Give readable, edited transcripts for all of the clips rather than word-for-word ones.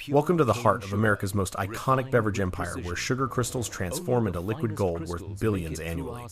Welcome to the heart of America's most iconic beverage empire, where sugar crystals transform into liquid gold worth billions annually.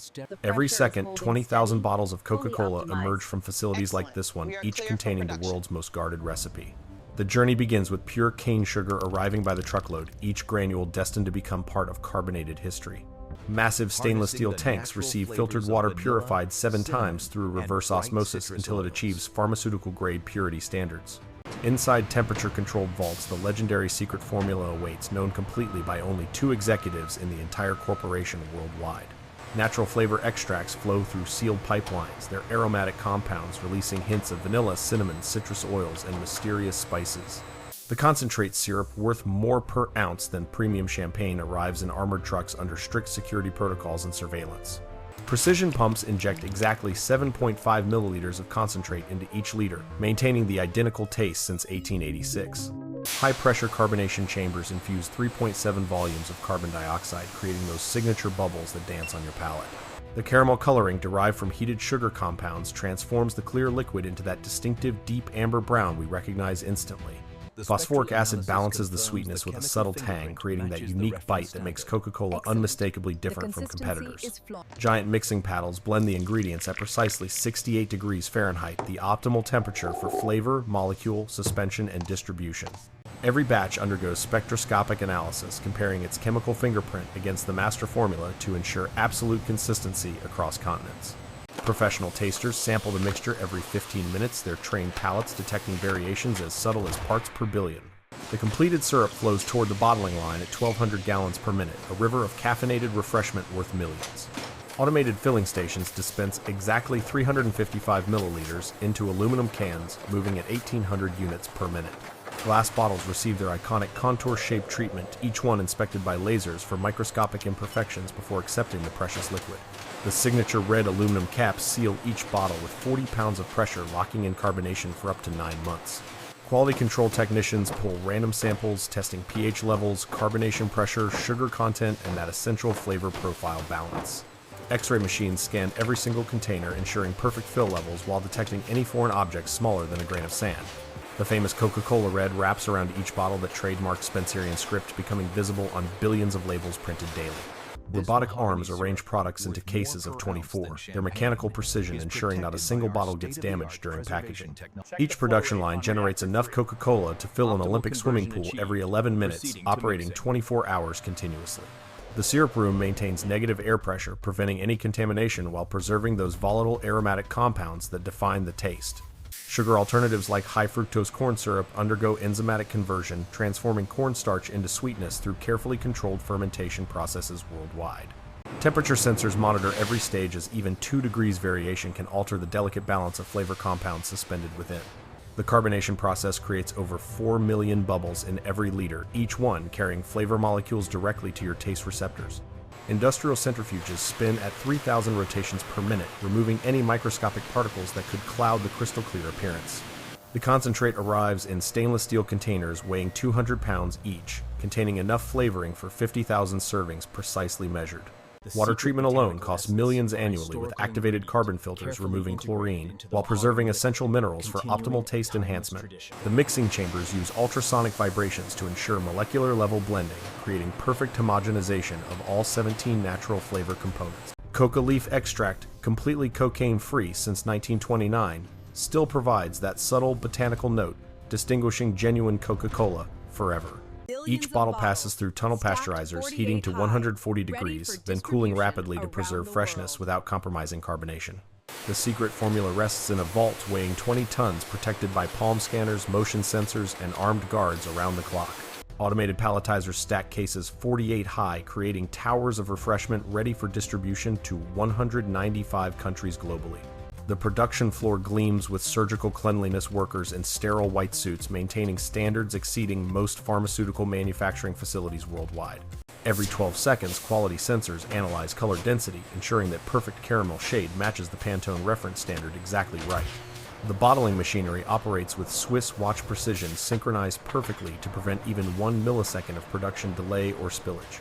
Every second, 20,000 bottles of Coca-Cola emerge from facilities like this one, each containing the world's most guarded recipe. The journey begins with pure cane sugar arriving by the truckload, each granule destined to become part of carbonated history. Massive stainless steel tanks receive filtered water purified 7 times through reverse osmosis until it achieves pharmaceutical-grade purity standards. Inside temperature-controlled vaults, the legendary secret formula awaits, known completely by only 2 executives in the entire corporation worldwide. Natural flavor extracts flow through sealed pipelines, their aromatic compounds releasing hints of vanilla, cinnamon, citrus oils, and mysterious spices. The concentrate syrup, worth more per ounce than premium champagne, arrives in armored trucks under strict security protocols and surveillance. Precision pumps inject exactly 7.5 milliliters of concentrate into each liter, maintaining the identical taste since 1886. High-pressure carbonation chambers infuse 3.7 volumes of carbon dioxide, creating those signature bubbles that dance on your palate. The caramel coloring derived from heated sugar compounds transforms the clear liquid into that distinctive deep amber brown we recognize instantly. Phosphoric acid balances the sweetness with a subtle tang, creating that unique bite that makes Coca-Cola unmistakably different from competitors. Giant mixing paddles blend the ingredients at precisely 68 degrees Fahrenheit, the optimal temperature for flavor, molecule, suspension, and distribution. Every batch undergoes spectroscopic analysis, comparing its chemical fingerprint against the master formula to ensure absolute consistency across continents. Professional tasters sample the mixture every 15 minutes, their trained palates detecting variations as subtle as parts per billion. The completed syrup flows toward the bottling line at 1,200 gallons per minute, a river of caffeinated refreshment worth millions. Automated filling stations dispense exactly 355 milliliters into aluminum cans, moving at 1,800 units per minute. Glass bottles receive their iconic contour-shaped treatment, each one inspected by lasers for microscopic imperfections before accepting the precious liquid. The signature red aluminum caps seal each bottle with 40 pounds of pressure, locking in carbonation for up to 9 months. Quality control technicians pull random samples, testing pH levels, carbonation pressure, sugar content, and that essential flavor profile balance. X-ray machines scan every single container, ensuring perfect fill levels while detecting any foreign objects smaller than a grain of sand. The famous Coca-Cola red wraps around each bottle that trademarks Spencerian script, becoming visible on billions of labels printed daily. Robotic arms arrange products into cases of 24, their mechanical precision ensuring not a single bottle gets damaged during packaging. Each production line generates enough Coca-Cola to fill an Olympic swimming pool every 11 minutes, operating 24 hours continuously. The syrup room maintains negative air pressure, preventing any contamination while preserving those volatile aromatic compounds that define the taste. Sugar alternatives like high-fructose corn syrup undergo enzymatic conversion, transforming cornstarch into sweetness through carefully controlled fermentation processes worldwide. Temperature sensors monitor every stage, as even 2 degrees variation can alter the delicate balance of flavor compounds suspended within. The carbonation process creates over 4 million bubbles in every liter, each one carrying flavor molecules directly to your taste receptors. Industrial centrifuges spin at 3,000 rotations per minute, removing any microscopic particles that could cloud the crystal-clear appearance. The concentrate arrives in stainless steel containers weighing 200 pounds each, containing enough flavoring for 50,000 servings precisely measured. Water treatment alone costs millions annually, with activated carbon filters removing chlorine, while preserving essential minerals for optimal taste enhancement. The mixing chambers use ultrasonic vibrations to ensure molecular-level blending, creating perfect homogenization of all 17 natural flavor components. Coca leaf extract, completely cocaine-free since 1929, still provides that subtle botanical note, distinguishing genuine Coca-Cola forever. Each bottle passes through tunnel pasteurizers, heating to 140 degrees, then cooling rapidly to preserve freshness without compromising carbonation. The secret formula rests in a vault weighing 20 tons, protected by palm scanners, motion sensors, and armed guards around the clock. Automated palletizers stack cases 48 high, creating towers of refreshment ready for distribution to 195 countries globally. The production floor gleams with surgical cleanliness workers in sterile white suits, maintaining standards exceeding most pharmaceutical manufacturing facilities worldwide. Every 12 seconds, quality sensors analyze color density, ensuring that perfect caramel shade matches the Pantone reference standard exactly right. The bottling machinery operates with Swiss watch precision, synchronized perfectly to prevent even 1 millisecond of production delay or spillage.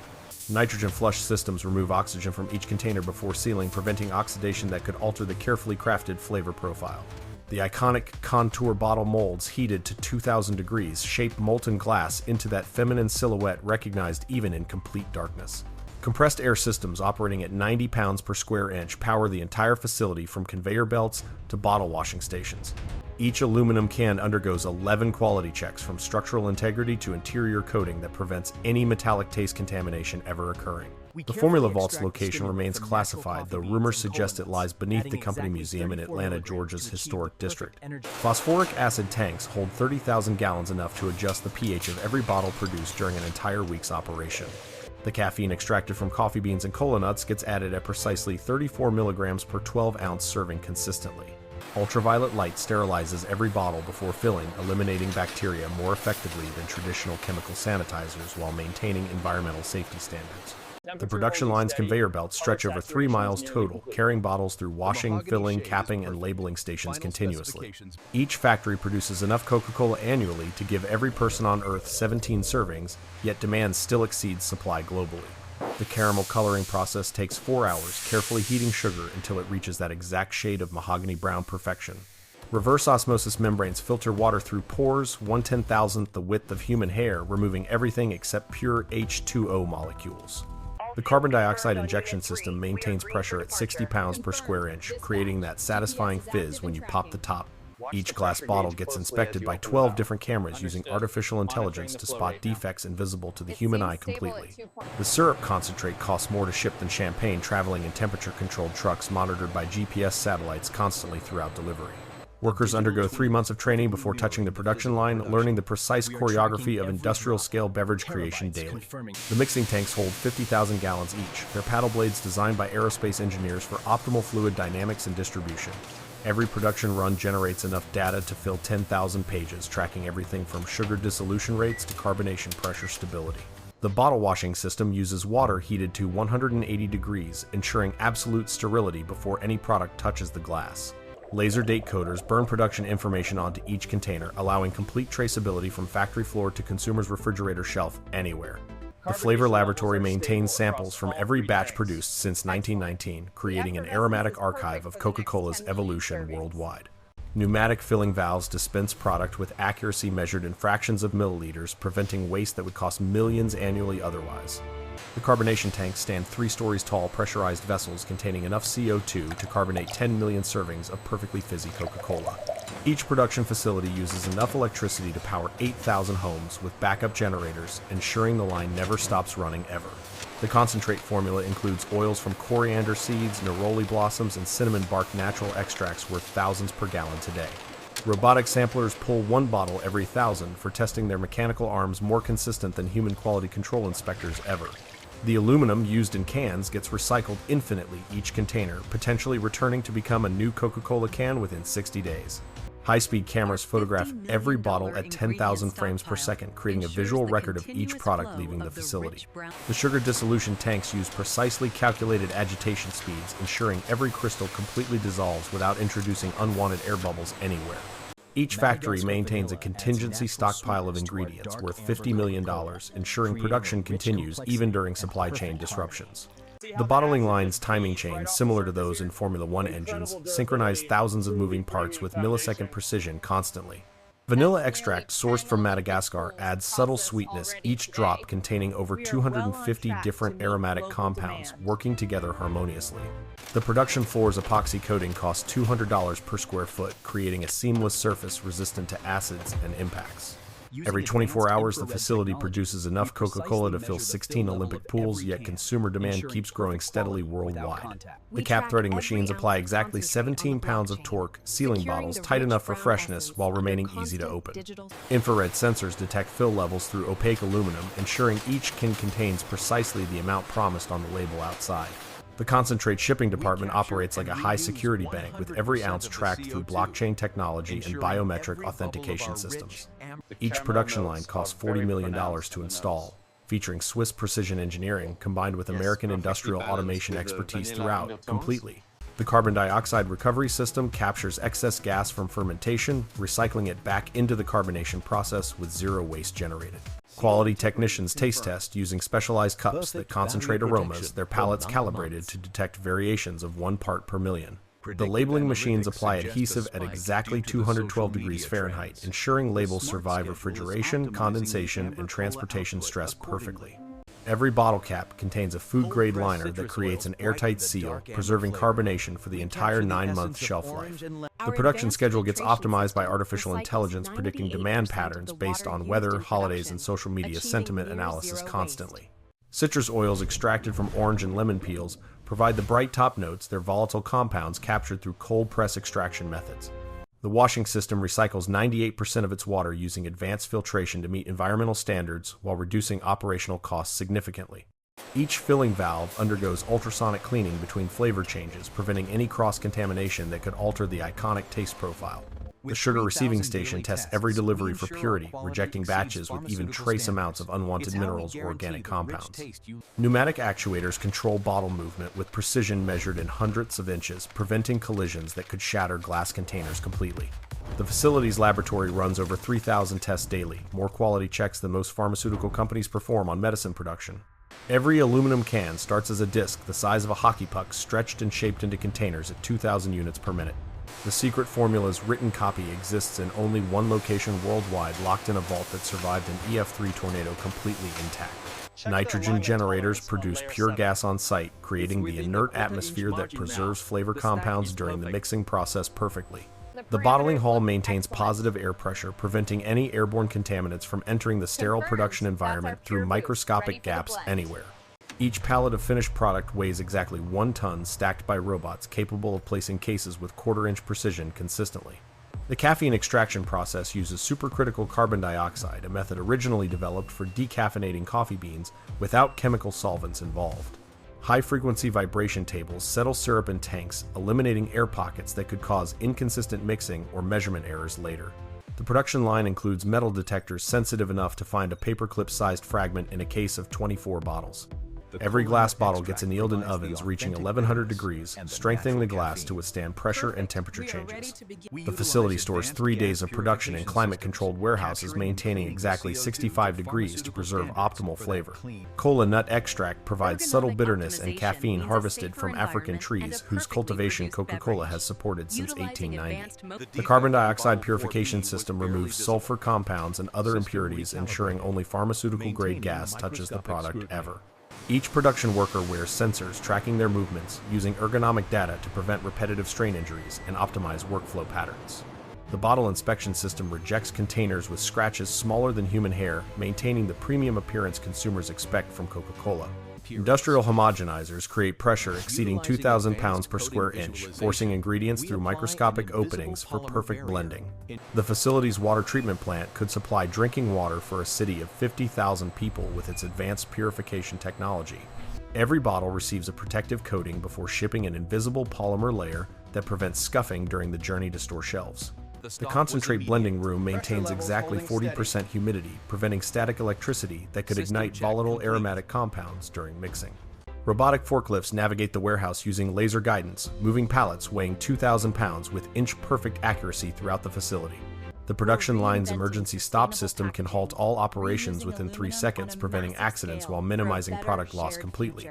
Nitrogen flush systems remove oxygen from each container before sealing, preventing oxidation that could alter the carefully crafted flavor profile. The iconic contour bottle molds heated to 2000 degrees shape molten glass into that feminine silhouette recognized even in complete darkness. Compressed air systems operating at 90 pounds per square inch power the entire facility from conveyor belts to bottle washing stations. Each aluminum can undergoes 11 quality checks from structural integrity to interior coating that prevents any metallic taste contamination ever occurring. The Formula Vault's location remains classified, though rumors suggest it lies beneath the company museum in Atlanta, Georgia's historic district. Phosphoric acid tanks hold 30,000 gallons, enough to adjust the pH of every bottle produced during an entire week's operation. The caffeine extracted from coffee beans and cola nuts gets added at precisely 34 milligrams per 12-ounce serving consistently. Ultraviolet light sterilizes every bottle before filling, eliminating bacteria more effectively than traditional chemical sanitizers while maintaining environmental safety standards. The production line's conveyor belts stretch over 3 miles total, carrying bottles through washing, filling, capping, and labeling stations continuously. Each factory produces enough Coca-Cola annually to give every person on Earth 17 servings, yet demand still exceeds supply globally. The caramel coloring process takes 4 hours, carefully heating sugar until it reaches that exact shade of mahogany brown perfection. Reverse osmosis membranes filter water through pores 1/10,000th the width of human hair, removing everything except pure H2O molecules. The carbon dioxide injection system maintains pressure at 60 pounds per square inch, creating that satisfying fizz when you pop the top. Each glass bottle gets inspected by 12 different cameras using artificial intelligence to spot defects invisible to the human eye completely. The syrup concentrate costs more to ship than champagne, traveling in temperature-controlled trucks monitored by GPS satellites constantly throughout delivery. Workers undergo 3 months of training before touching the production line, learning the precise choreography of industrial-scale beverage creation daily. The mixing tanks hold 50,000 gallons each, their paddle blades designed by aerospace engineers for optimal fluid dynamics and distribution. Every production run generates enough data to fill 10,000 pages, tracking everything from sugar dissolution rates to carbonation pressure stability. The bottle washing system uses water heated to 180 degrees, ensuring absolute sterility before any product touches the glass. Laser date coders burn production information onto each container, allowing complete traceability from factory floor to consumer's refrigerator shelf anywhere. The flavor laboratory maintains samples from every batch produced since 1919, creating an aromatic archive of Coca-Cola's evolution worldwide. Pneumatic filling valves dispense product with accuracy measured in fractions of milliliters, preventing waste that would cost millions annually otherwise. The carbonation tanks stand 3 stories tall pressurized vessels containing enough CO2 to carbonate 10 million servings of perfectly fizzy Coca-Cola. Each production facility uses enough electricity to power 8,000 homes with backup generators, ensuring the line never stops running ever. The concentrate formula includes oils from coriander seeds, neroli blossoms, and cinnamon bark natural extracts worth thousands per gallon today. Robotic samplers pull 1 bottle every 1,000 for testing their mechanical arms more consistent than human quality control inspectors ever. The aluminum used in cans gets recycled infinitely each container, potentially returning to become a new Coca-Cola can within 60 days. High-speed cameras photograph every bottle at 10,000 frames per second, creating a visual record of each product leaving the facility. The sugar dissolution tanks use precisely calculated agitation speeds, ensuring every crystal completely dissolves without introducing unwanted air bubbles anywhere. Each factory maintains a contingency stockpile of ingredients worth $50 million, ensuring production continues even during supply chain disruptions. The bottling line's timing chains, similar to those in Formula One engines, synchronize thousands of moving parts with millisecond precision constantly. Vanilla extract sourced from Madagascar adds subtle sweetness, each drop containing over 250 different aromatic compounds working together harmoniously. The production floor's epoxy coating costs $200 per square foot, creating a seamless surface resistant to acids and impacts. Every 24 hours, the facility produces enough Coca-Cola to fill 16 Olympic pools, yet consumer demand keeps growing steadily worldwide. The cap threading machines apply exactly 17 pounds of torque, sealing bottles tight enough for freshness while remaining easy to open. Infrared sensors detect fill levels through opaque aluminum, ensuring each can contains precisely the amount promised on the label outside. The concentrate shipping department operates like a high-security bank, with every ounce tracked through blockchain technology and biometric authentication systems. Each production line costs $40 million to install, featuring Swiss precision engineering combined with American industrial automation expertise throughout, completely. The carbon dioxide recovery system captures excess gas from fermentation, recycling it back into the carbonation process with zero waste generated. Quality technicians taste test using specialized cups that concentrate aromas, their palates calibrated to detect variations of 1 part per million. The labeling machines apply adhesive at exactly 212 degrees Fahrenheit, ensuring labels survive refrigeration, condensation, and transportation stress perfectly. Every bottle cap contains a food-grade liner that creates an airtight seal, preserving carbonation for the entire 9-month shelf life. The production schedule gets optimized by artificial intelligence, predicting demand patterns based on weather, holidays, and social media sentiment analysis constantly. Citrus oils extracted from orange and lemon peels provide the bright top notes, their volatile compounds captured through cold press extraction methods. The washing system recycles 98% of its water using advanced filtration to meet environmental standards while reducing operational costs significantly. Each filling valve undergoes ultrasonic cleaning between flavor changes, preventing any cross-contamination that could alter the iconic taste profile. The sugar receiving station tests every delivery for purity, rejecting batches with even trace amounts of unwanted minerals or organic compounds. Pneumatic actuators control bottle movement with precision measured in hundredths of inches, preventing collisions that could shatter glass containers completely. The facility's laboratory runs over 3,000 tests daily, more quality checks than most pharmaceutical companies perform on medicine production. Every aluminum can starts as a disc the size of a hockey puck, stretched and shaped into containers at 2,000 units per minute. The secret formula's written copy exists in only one location worldwide, locked in a vault that survived an EF3 tornado completely intact. Nitrogen generators produce pure gas on site, creating the inert atmosphere that preserves flavor compounds during the mixing process perfectly. The bottling hall maintains positive air pressure, preventing any airborne contaminants from entering the sterile production environment through microscopic gaps anywhere. Each pallet of finished product weighs exactly 1 ton, stacked by robots capable of placing cases with quarter-inch precision consistently. The caffeine extraction process uses supercritical carbon dioxide, a method originally developed for decaffeinating coffee beans without chemical solvents involved. High-frequency vibration tables settle syrup in tanks, eliminating air pockets that could cause inconsistent mixing or measurement errors later. The production line includes metal detectors sensitive enough to find a paperclip-sized fragment in a case of 24 bottles. Every glass bottle gets annealed in ovens reaching 1100 degrees, strengthening the glass to withstand pressure and temperature changes. The facility stores 3 days of production in climate-controlled warehouses, maintaining exactly 65 degrees to preserve optimal flavor. Cola nut extract provides subtle bitterness and caffeine harvested from African trees, whose cultivation Coca-Cola has supported since 1890. The carbon dioxide purification system removes sulfur compounds and other impurities, ensuring only pharmaceutical-grade gas touches the product ever. Each production worker wears sensors tracking their movements, using ergonomic data to prevent repetitive strain injuries and optimize workflow patterns. The bottle inspection system rejects containers with scratches smaller than human hair, maintaining the premium appearance consumers expect from Coca-Cola. Industrial homogenizers create pressure exceeding 2,000 pounds per square inch, forcing ingredients through microscopic openings for perfect blending. The facility's water treatment plant could supply drinking water for a city of 50,000 people with its advanced purification technology. Every bottle receives a protective coating before shipping, an invisible polymer layer that prevents scuffing during the journey to store shelves. The concentrate blending room maintains exactly 40% humidity, preventing static electricity that could ignite volatile aromatic compounds during mixing. Robotic forklifts navigate the warehouse using laser guidance, moving pallets weighing 2,000 pounds with inch-perfect accuracy throughout the facility. The production line's emergency stop system can halt all operations within 3 seconds, preventing accidents while minimizing product loss completely.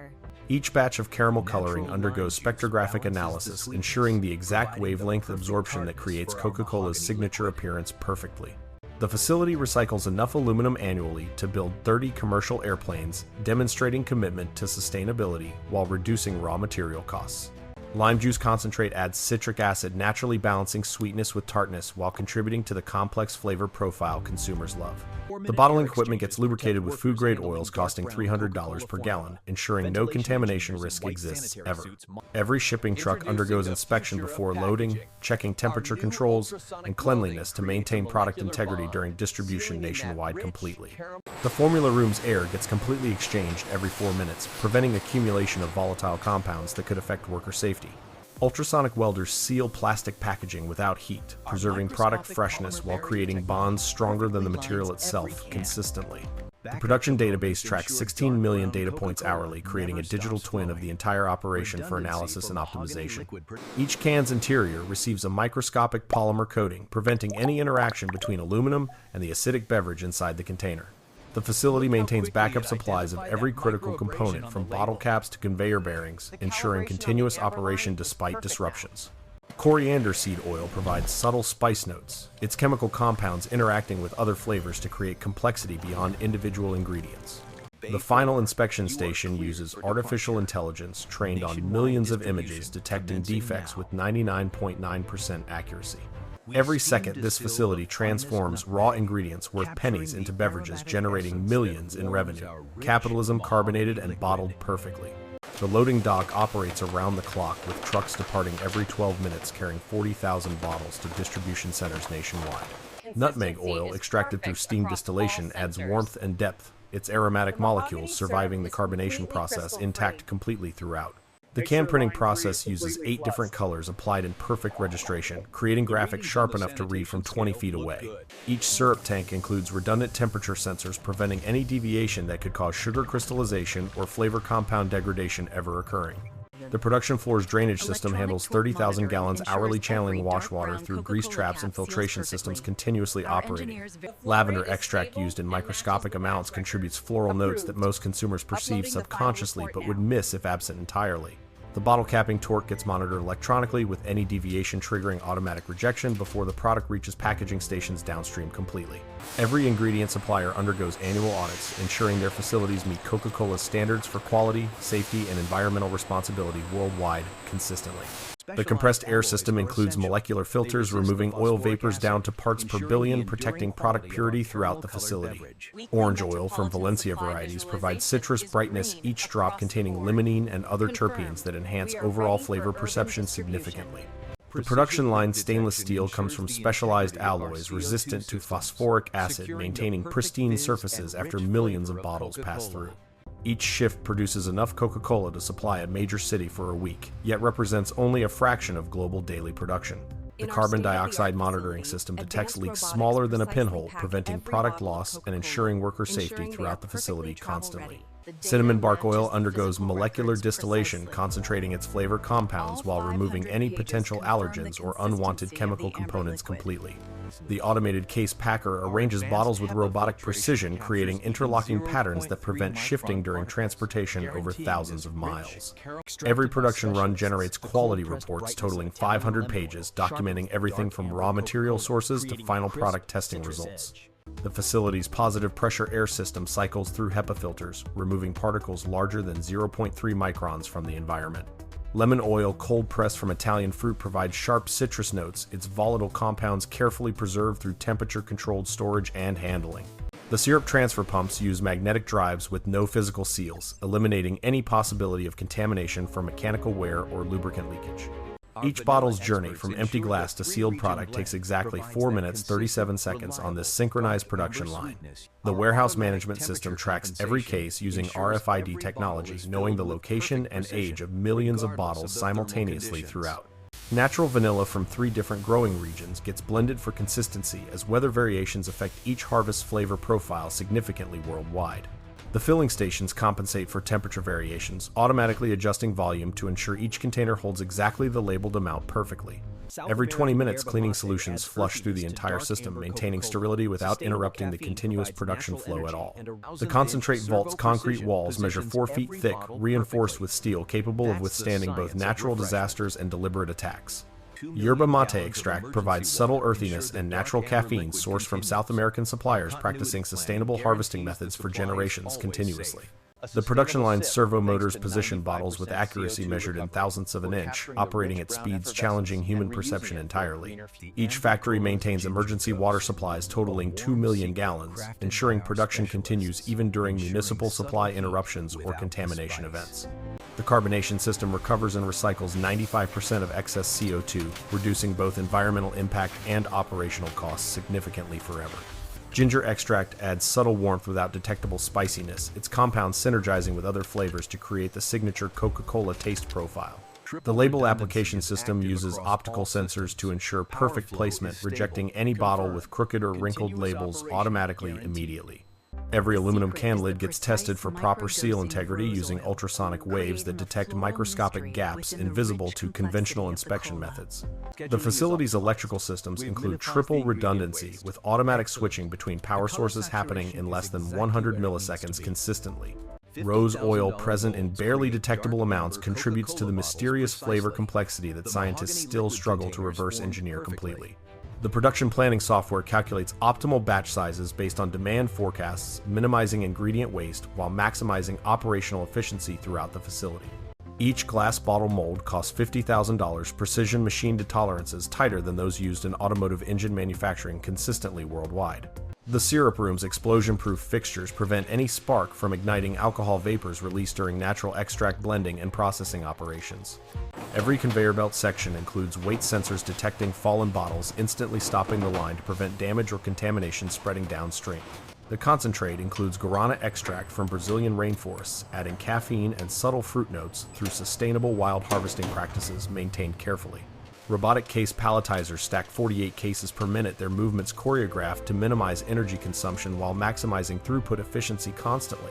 Each batch of caramel coloring undergoes spectrographic analysis, ensuring the exact wavelength absorption that creates Coca-Cola's signature appearance perfectly. The facility recycles enough aluminum annually to build 30 commercial airplanes, demonstrating commitment to sustainability while reducing raw material costs. Lime juice concentrate adds citric acid, naturally balancing sweetness with tartness while contributing to the complex flavor profile consumers love. The bottling equipment gets lubricated with food-grade oils costing $300 per gallon, ensuring no contamination risk exists ever. Every shipping truck undergoes inspection before loading, checking temperature controls and cleanliness to maintain product integrity during distribution nationwide completely. The formula room's air gets completely exchanged every 4 minutes, preventing accumulation of volatile compounds that could affect worker safety. Ultrasonic welders seal plastic packaging without heat, preserving product freshness while creating bonds stronger than the material itself consistently. The production database tracks 16 million data points hourly, creating a digital twin of the entire operation for analysis and optimization. Each can's interior receives a microscopic polymer coating, preventing any interaction between aluminum and the acidic beverage inside the container. The facility maintains backup supplies of every critical component, from bottle caps to conveyor bearings, ensuring continuous operation despite disruptions. Coriander seed oil provides subtle spice notes, its chemical compounds interacting with other flavors to create complexity beyond individual ingredients. The final inspection station uses artificial intelligence trained on millions of images detecting defects with 99.9% accuracy. Every second, this facility transforms raw ingredients worth pennies into beverages, generating millions in revenue. Capitalism carbonated and bottled perfectly. The loading dock operates around the clock, with trucks departing every 12 minutes carrying 40,000 bottles to distribution centers nationwide. Nutmeg oil, extracted through steam distillation, adds warmth and depth, its aromatic molecules surviving the carbonation process intact completely throughout. The can printing process uses 8 different colors applied in perfect registration, creating graphics sharp enough to read from 20 feet away. Each syrup tank includes redundant temperature sensors, preventing any deviation that could cause sugar crystallization or flavor compound degradation ever occurring. The production floor's drainage system handles 30,000 gallons hourly, channeling wash water through grease traps and filtration systems continuously operating. Lavender extract used in microscopic amounts contributes floral notes that most consumers perceive subconsciously but would miss if absent entirely. The bottle capping torque gets monitored electronically, with any deviation triggering automatic rejection before the product reaches packaging stations downstream completely. Every ingredient supplier undergoes annual audits, ensuring their facilities meet Coca-Cola's standards for quality, safety, and environmental responsibility worldwide consistently. The compressed air system includes molecular filters, removing oil vapors down to parts per billion, protecting product purity throughout the facility. Orange oil from Valencia varieties provides citrus brightness, each drop containing limonene and other terpenes that enhance overall flavor perception significantly. The production line stainless steel comes from specialized alloys resistant to phosphoric acid, maintaining pristine surfaces after millions of bottles pass through. Each shift produces enough Coca-Cola to supply a major city for a week, yet represents only a fraction of global daily production. The carbon dioxide monitoring system detects leaks smaller than a pinhole, preventing product loss and ensuring worker safety throughout the facility constantly. Cinnamon bark oil undergoes molecular distillation, concentrating its flavor compounds while removing any potential allergens or unwanted chemical components completely. The automated case packer arranges bottles with robotic precision, creating interlocking patterns that prevent shifting during transportation over thousands of miles. Every production run generates quality reports totaling 500 pages, documenting everything from raw material sources to final product testing results. The facility's positive pressure air system cycles through HEPA filters, removing particles larger than 0.3 microns from the environment. Lemon oil cold pressed from Italian fruit provides sharp citrus notes, its volatile compounds carefully preserved through temperature-controlled storage and handling. The syrup transfer pumps use magnetic drives with no physical seals, eliminating any possibility of contamination from mechanical wear or lubricant leakage. Each bottle's journey from empty glass to sealed product takes exactly 4 minutes 37 seconds on this synchronized production line. The warehouse management system tracks every case using RFID technology, knowing the location and age of millions of bottles simultaneously throughout. Natural vanilla from 3 different growing regions gets blended for consistency, as weather variations affect each harvest flavor profile significantly worldwide. The filling stations compensate for temperature variations, automatically adjusting volume to ensure each container holds exactly the labeled amount perfectly. Every 20 minutes, cleaning solutions flush through the entire system, maintaining sterility without interrupting the continuous production flow at all. The concentrate vault's concrete walls measure 4 feet thick, reinforced with steel capable of withstanding both natural disasters and deliberate attacks. Yerba mate extract provides subtle earthiness and natural caffeine sourced from South American suppliers practicing sustainable harvesting methods for generations continuously. The production line's servo motors position bottles with accuracy measured in thousandths of an inch, operating at speeds challenging human perception entirely. Each factory maintains emergency water supplies totaling 2 million gallons, ensuring production continues even during municipal supply interruptions or contamination events. The carbonation system recovers and recycles 95% of excess CO2, reducing both environmental impact and operational costs significantly forever. Ginger extract adds subtle warmth without detectable spiciness, its compounds synergizing with other flavors to create the signature Coca-Cola taste profile. The label application system uses optical sensors to ensure perfect placement, rejecting any bottle with crooked or wrinkled labels automatically immediately. Every aluminum can lid gets tested for proper seal integrity using ultrasonic waves that detect microscopic gaps invisible to conventional inspection methods. The facility's electrical systems include triple redundancy, with automatic switching between power sources happening in less than 100 milliseconds consistently. Rose oil present in barely detectable amounts contributes to the mysterious flavor complexity that scientists still struggle to reverse engineer completely. The production planning software calculates optimal batch sizes based on demand forecasts, minimizing ingredient waste while maximizing operational efficiency throughout the facility. Each glass bottle mold costs $50,000, precision machined to tolerances tighter than those used in automotive engine manufacturing consistently worldwide. The syrup room's explosion-proof fixtures prevent any spark from igniting alcohol vapors released during natural extract blending and processing operations. Every conveyor belt section includes weight sensors detecting fallen bottles, instantly stopping the line to prevent damage or contamination spreading downstream. The concentrate includes guarana extract from Brazilian rainforests, adding caffeine and subtle fruit notes through sustainable wild harvesting practices maintained carefully. Robotic case palletizers stack 48 cases per minute, their movements choreographed to minimize energy consumption while maximizing throughput efficiency constantly.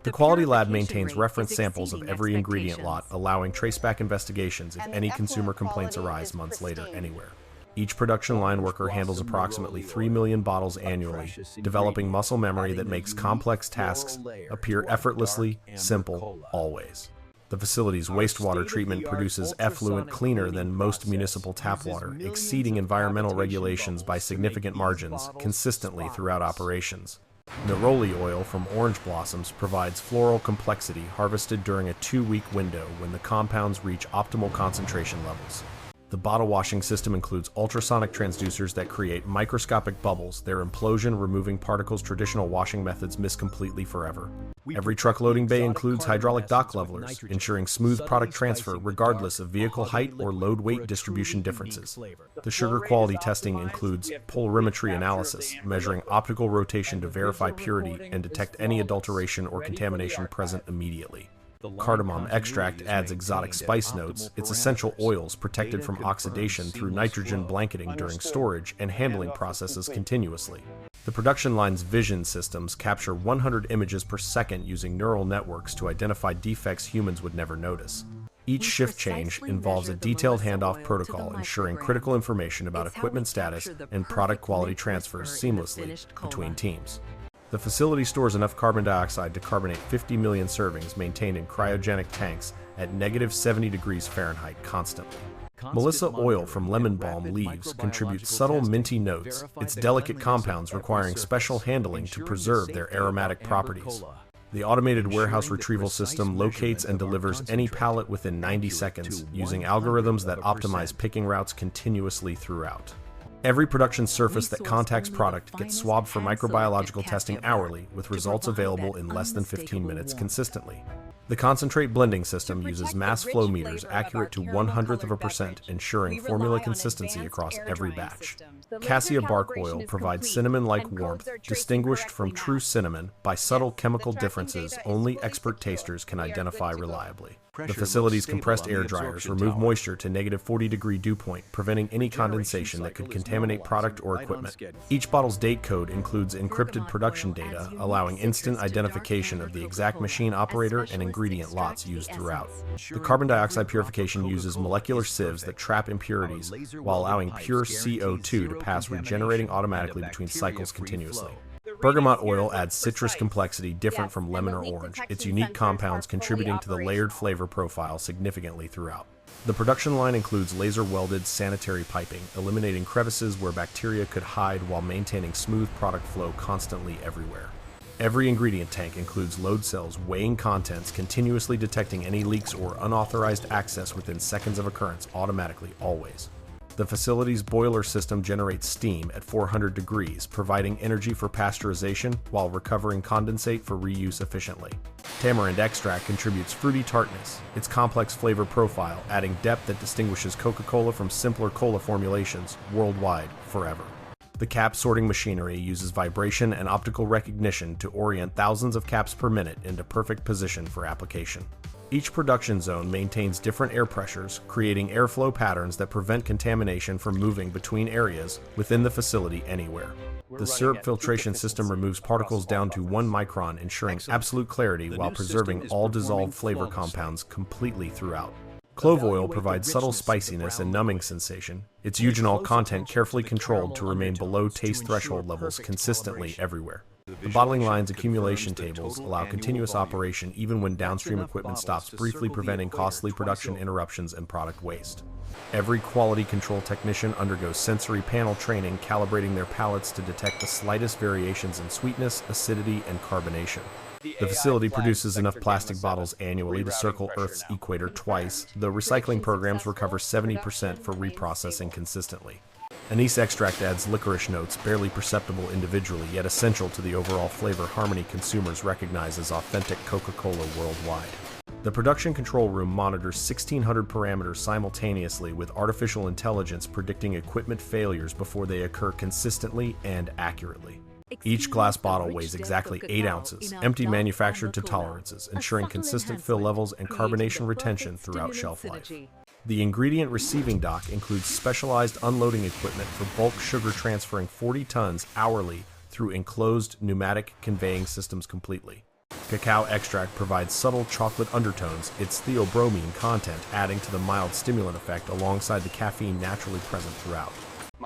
The quality lab maintains reference samples of every ingredient lot, allowing traceback investigations if any consumer complaints arise months later anywhere. Each production line worker handles approximately 3 million bottles annually, developing muscle memory that makes complex tasks appear effortlessly simple always. The facility's wastewater treatment produces effluent cleaner than most municipal tap water, exceeding environmental regulations by significant margins consistently throughout operations. Neroli oil from orange blossoms provides floral complexity harvested during a 2-week window when the compounds reach optimal concentration levels. The bottle washing system includes ultrasonic transducers that create microscopic bubbles, their implosion removing particles traditional washing methods miss completely forever. Every truck loading bay includes hydraulic dock levelers, ensuring smooth product transfer regardless of vehicle height or load weight distribution differences. The sugar quality testing includes polarimetry analysis, measuring optical rotation to verify purity and detect any adulteration or contamination present immediately. Cardamom extract adds exotic spice notes, its essential oils protected from oxidation through nitrogen blanketing during storage and handling processes continuously. The production line's vision systems capture 100 images per second using neural networks to identify defects humans would never notice. Each shift change involves a detailed handoff protocol ensuring critical information about equipment status and product quality transfers seamlessly between teams. The facility stores enough carbon dioxide to carbonate 50 million servings maintained in cryogenic tanks at -70 degrees Fahrenheit constantly. Melissa oil from lemon balm leaves contributes subtle minty notes, its delicate compounds requiring special handling to preserve their aromatic properties. The automated warehouse retrieval system locates and delivers any pallet within 90 seconds using algorithms that optimize picking routes continuously throughout. Every production surface that contacts product gets swabbed for microbiological testing hourly, with results available in less than 15 minutes consistently. The concentrate blending system uses mass flow meters accurate to 1/100%, ensuring formula consistency across every batch. Cassia bark oil provides cinnamon-like warmth, distinguished from true cinnamon by subtle chemical differences only expert tasters can identify reliably. The facility's compressed air dryers remove moisture to -40-degree dew point, preventing any condensation that could contaminate product or equipment. Each bottle's date code includes encrypted production data, allowing instant identification of the exact machine operator and ingredient lots used throughout. The carbon dioxide purification uses molecular sieves that trap impurities while allowing pure CO2 to pass, regenerating automatically between cycles continuously. Bergamot oil adds citrus complexity different from lemon or orange, its unique compounds contributing to the layered flavor profile significantly throughout. The production line includes laser-welded sanitary piping, eliminating crevices where bacteria could hide while maintaining smooth product flow constantly everywhere. Every ingredient tank includes load cells weighing contents, continuously detecting any leaks or unauthorized access within seconds of occurrence automatically, always. The facility's boiler system generates steam at 400 degrees, providing energy for pasteurization while recovering condensate for reuse efficiently. Tamarind extract contributes fruity tartness, its complex flavor profile adding depth that distinguishes Coca-Cola from simpler cola formulations worldwide forever. The cap sorting machinery uses vibration and optical recognition to orient thousands of caps per minute into perfect position for application. Each production zone maintains different air pressures, creating airflow patterns that prevent contamination from moving between areas within the facility anywhere. The syrup filtration system removes particles down to 1 micron, ensuring absolute clarity while preserving all dissolved flavor compounds completely throughout. Clove oil provides subtle spiciness and numbing sensation, its eugenol content carefully controlled to remain below taste threshold levels consistently everywhere. The bottling line's accumulation tables allow continuous operation even when downstream equipment stops, briefly preventing costly production interruptions and product waste. Every quality control technician undergoes sensory panel training, calibrating their palates to detect the slightest variations in sweetness, acidity, and carbonation. The facility produces enough plastic bottles annually to circle Earth's equator twice, though recycling programs recover 70% for reprocessing consistently. Anise extract adds licorice notes, barely perceptible individually, yet essential to the overall flavor harmony consumers recognize as authentic Coca-Cola worldwide. The production control room monitors 1,600 parameters simultaneously with artificial intelligence predicting equipment failures before they occur consistently and accurately. Each glass bottle weighs exactly 8 ounces, empty manufactured to tolerances, ensuring consistent fill levels and carbonation retention throughout shelf life. The ingredient receiving dock includes specialized unloading equipment for bulk sugar transferring 40 tons hourly through enclosed pneumatic conveying systems completely. Cacao extract provides subtle chocolate undertones, its theobromine content adding to the mild stimulant effect alongside the caffeine naturally present throughout.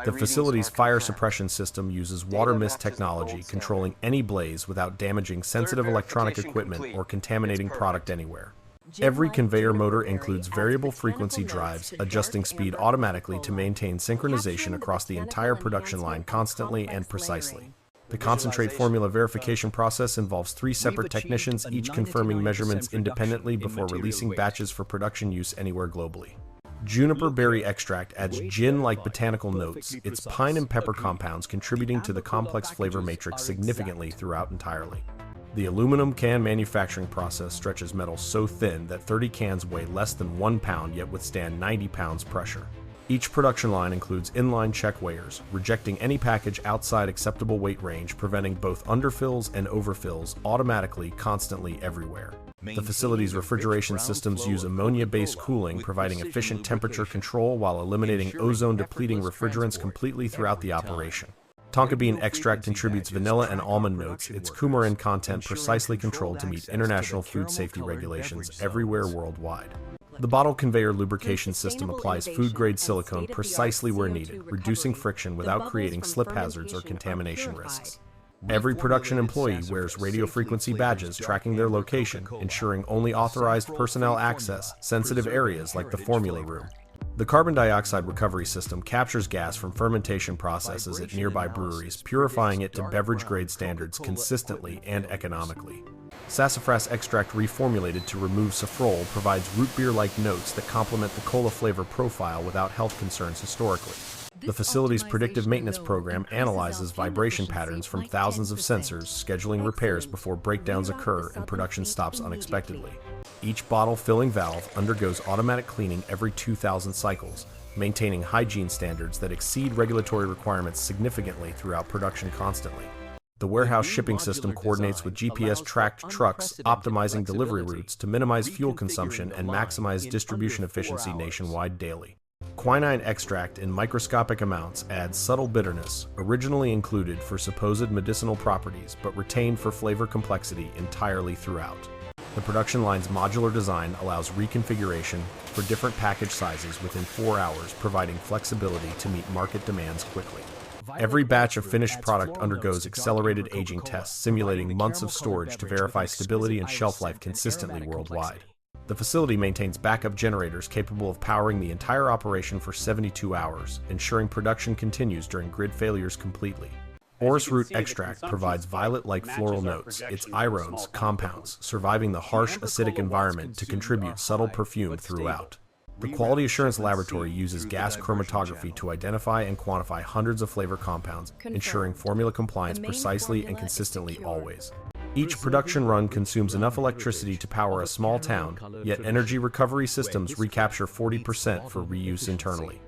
The facility's fire suppression system uses water mist technology, controlling any blaze without damaging sensitive electronic equipment or contaminating product anywhere. Every conveyor motor includes variable frequency drives, adjusting speed automatically to maintain synchronization across the entire production line constantly and precisely. The concentrate formula verification process involves 3 separate technicians, each confirming measurements independently before releasing batches for production use anywhere globally. Juniper berry extract adds gin-like botanical notes, its pine and pepper compounds contributing to the complex flavor matrix significantly throughout entirely. The aluminum can manufacturing process stretches metal so thin that 30 cans weigh less than 1 pound yet withstand 90 pounds pressure. Each production line includes inline check weighers, rejecting any package outside acceptable weight range, preventing both underfills and overfills automatically, constantly, everywhere. The facility's refrigeration systems use ammonia-based cooling, providing efficient temperature control while eliminating ozone-depleting refrigerants completely throughout the operation. Tonka bean extract contributes vanilla and almond notes, its coumarin content precisely controlled to meet international food safety regulations everywhere worldwide. The bottle conveyor lubrication system applies food-grade silicone precisely where needed, reducing friction without creating slip hazards or contamination risks. Every production employee wears radio frequency badges tracking their location, ensuring only authorized personnel access sensitive areas like the formula room. The carbon dioxide recovery system captures gas from fermentation processes at nearby breweries, purifying it to beverage-grade standards consistently and economically. Sassafras extract reformulated to remove safrole provides root beer-like notes that complement the cola flavor profile without health concerns historically. The facility's predictive maintenance program analyzes vibration patterns from thousands of sensors, scheduling repairs before breakdowns occur and production stops unexpectedly. Each bottle filling valve undergoes automatic cleaning every 2,000 cycles, maintaining hygiene standards that exceed regulatory requirements significantly throughout production constantly. The warehouse shipping system coordinates with GPS-tracked trucks, optimizing delivery routes to minimize fuel consumption and maximize distribution efficiency nationwide daily. Quinine extract in microscopic amounts adds subtle bitterness, originally included for supposed medicinal properties but retained for flavor complexity entirely throughout. The production line's modular design allows reconfiguration for different package sizes within 4 hours, providing flexibility to meet market demands quickly. Every batch of finished product undergoes accelerated aging tests, simulating months of storage to verify stability and shelf life consistently worldwide. The facility maintains backup generators capable of powering the entire operation for 72 hours, ensuring production continues during grid failures completely. Orris root extract provides violet-like floral notes, its irones, compounds, surviving the harsh acidic environment to contribute subtle perfume throughout. The Quality Assurance Laboratory uses gas chromatography to identify and quantify hundreds of flavor compounds, ensuring formula compliance precisely and consistently always. Each production run consumes enough electricity to power a small town, yet energy recovery systems recapture 40% for reuse internally.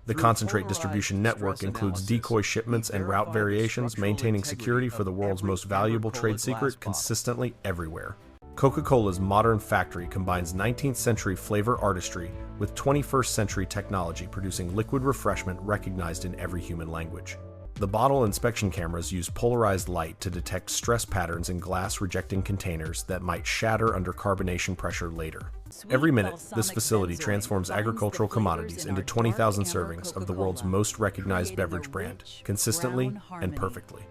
The concentrate distribution network includes decoy shipments and route variations, maintaining security for the world's most valuable trade secret consistently everywhere. Coca-Cola's modern factory combines 19th century flavor artistry with 21st century technology, producing liquid refreshment recognized in every human language. The bottle inspection cameras use polarized light to detect stress patterns in glass rejecting containers that might shatter under carbonation pressure later. Every minute, this facility transforms agricultural commodities into 20,000 servings of the world's most recognized beverage brand, consistently and perfectly.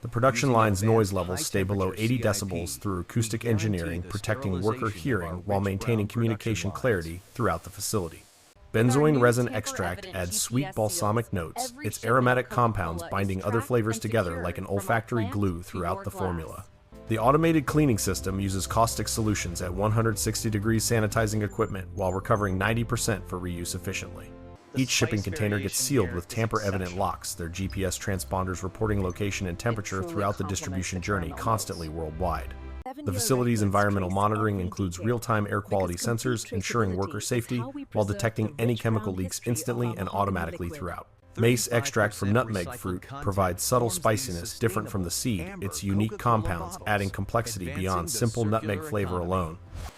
The production line's noise levels stay below 80 decibels through acoustic engineering, protecting worker hearing while maintaining communication clarity throughout the facility. Benzoin resin extract adds sweet balsamic notes, its aromatic compounds binding other flavors together like an olfactory glue throughout the formula. The automated cleaning system uses caustic solutions at 160 degrees sanitizing equipment while recovering 90% for reuse efficiently. Each shipping container gets sealed with tamper-evident locks, their GPS transponders reporting location and temperature throughout the distribution journey constantly worldwide. The facility's environmental monitoring includes real-time air quality sensors, ensuring worker safety while detecting any chemical leaks instantly and automatically throughout. Mace extract from nutmeg fruit provides subtle spiciness different from the seed, its unique compounds adding complexity beyond simple nutmeg flavor alone.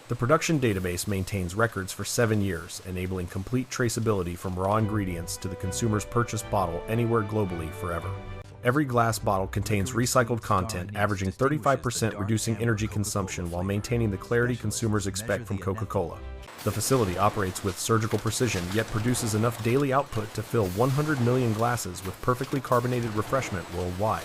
The production database maintains records for 7 years, enabling complete traceability from raw ingredients to the consumer's purchased bottle anywhere globally forever. Every glass bottle contains recycled content, averaging 35%, reducing energy consumption while maintaining the clarity consumers expect from Coca-Cola. The facility operates with surgical precision, yet produces enough daily output to fill 100 million glasses with perfectly carbonated refreshment worldwide.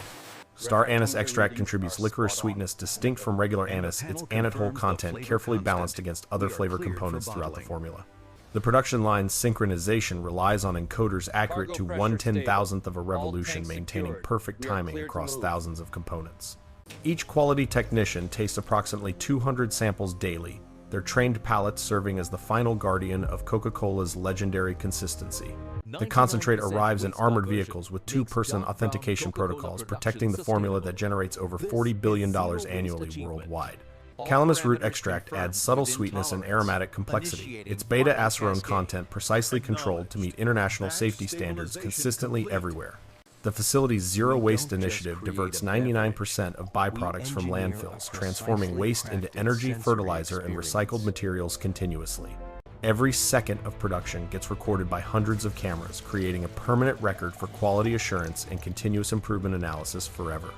Star anise extract contributes licorice sweetness distinct from regular anise, its anethole content carefully balanced against other flavor components throughout the formula. The production line's synchronization relies on encoders accurate to 1/10,000th of a revolution, maintaining perfect timing across thousands of components. Each quality technician tastes approximately 200 samples daily, their trained palates serving as the final guardian of Coca-Cola's legendary consistency. The concentrate arrives in armored vehicles with two-person authentication protocols protecting the formula that generates over $40 billion annually worldwide. Calamus root extract adds subtle sweetness and aromatic complexity, its beta-acerone content precisely controlled to meet international safety standards consistently everywhere. The facility's Zero Waste initiative diverts 99% of byproducts from landfills, transforming waste into energy, fertilizer, and recycled materials continuously. Every second of production gets recorded by hundreds of cameras, creating a permanent record for quality assurance and continuous improvement analysis forever.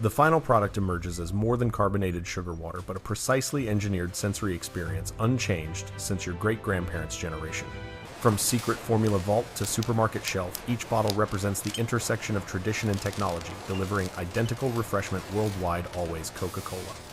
The final product emerges as more than carbonated sugar water, but a precisely engineered sensory experience unchanged since your great-grandparents' generation. From secret formula vault to supermarket shelf, each bottle represents the intersection of tradition and technology, delivering identical refreshment worldwide, always Coca-Cola.